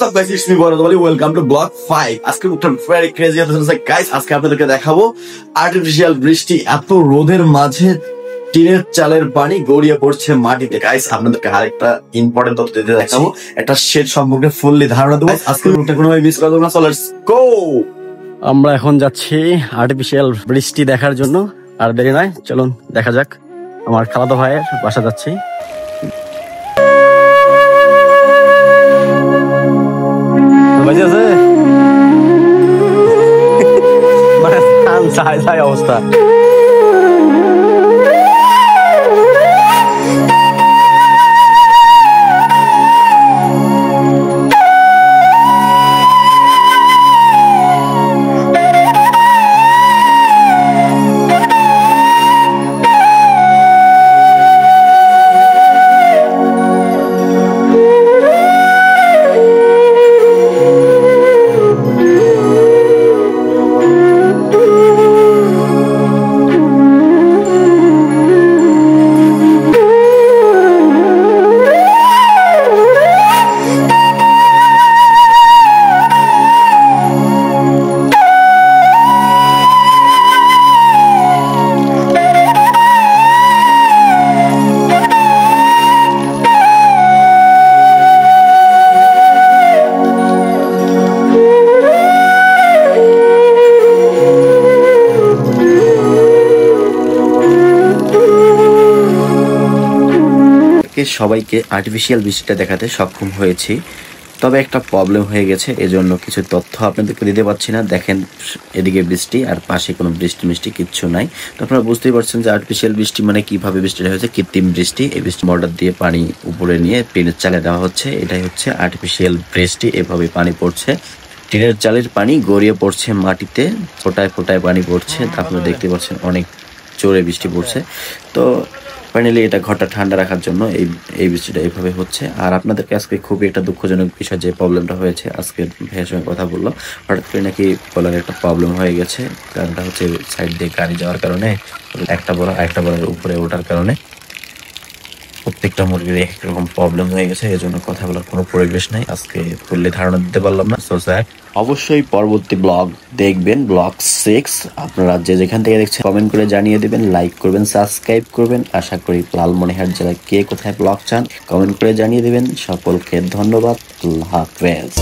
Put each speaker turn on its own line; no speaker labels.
up guys, it's me Bharat Wali. Welcome to Block 5. আজকে একটা very crazy হচ্ছে guys, আজকে আপনাদেরকে দেখাবো আর্টিফিশিয়াল বৃষ্টি। এত রোদের মাঝে টিনের চালের পানি গড়িয়ে পড়ছে মাটিতে। গাইস আপনাদেরকে আরেকটা ইম্পর্টেন্ট তথ্য দিতে দেখাবো, একটা শেড সম্পর্কে ফুললি ধারণা দেবো। আজকে রুটটা কোনোভাবে মিস করা যাবে না। So let's go.
আমরা এখন যাচ্ছি আর্টিফিশিয়াল বৃষ্টি দেখার জন্য। আর দেরি নয়, চলুন দেখা যাক। আমার খালাতো ভাইয়ের বাসা যাচ্ছি। অবস্থা সবাইকে আর্টিফিশিয়াল বৃষ্টিটা দেখাতে সক্ষম হয়েছি, তবে একটা প্রবলেম হয়ে গেছে, এজন্য কিছু তথ্য আপনাদেরকে দিতে পারছি না। দেখেন এদিকে বৃষ্টি আর পাশে কোনো বৃষ্টি মিষ্টি কিচ্ছু নাই। তো আপনারা বুঝতেই পারছেন যে আর্টিফিশিয়াল বৃষ্টি মানে কিভাবে বৃষ্টিটা হয়েছে, কৃত্রিম বৃষ্টি। এই বৃষ্টি মোটর দিয়ে পানি উপরে নিয়ে টিনের চালে দেওয়া হচ্ছে, এটাই হচ্ছে আর্টিফিশিয়াল বৃষ্টি। এভাবে পানি পড়ছে, টিনের চালের পানি গড়িয়ে পড়ছে মাটিতে, ফোটায় ফোটায় পানি পড়ছে। আপনারা দেখতে পাচ্ছেন অনেক জোরে বৃষ্টি পড়ছে। তো ফাইনালি এটা ঘরটা ঠান্ডা রাখার জন্য এই বৃষ্টিটা এইভাবে হচ্ছে। আর আপনাদেরকে আজকে খুবই একটা দুঃখজনক বিষয়, যে প্রবলেমটা হয়েছে, আজকে ভাইয়ের সঙ্গে কথা বললো, হঠাৎ করে নাকি বলার একটা প্রবলেম হয়ে গেছে। কারণটা হচ্ছে সাইড দিয়ে গাড়ি যাওয়ার কারণে, একটা বলার উপরে ওঠার কারণে প্রত্যেকটা মুরগির একরকম প্রবলেম হয়ে গেছে, এই জন্য কথা বলার কোনো পরিবেশ নাই। আজকে ফুললি ধারণা দিতে পারলাম না। সো স্যার, অবশ্যই পরবর্তী ব্লগ দেখবেন, ব্লগ 6। আপনারা যে যেখান থেকে দেখছেন কমেন্ট করে জানিয়ে দিবেন, লাইক করবেন, সাবস্ক্রাইব করবেন। আশা করি লালমনিরহাট জেলায় কে কোথায় ব্লগ চান কমেন্ট করে জানিয়ে দিবেন। সকলকে ধন্যবাদ। আল্লাহ হাফেজ।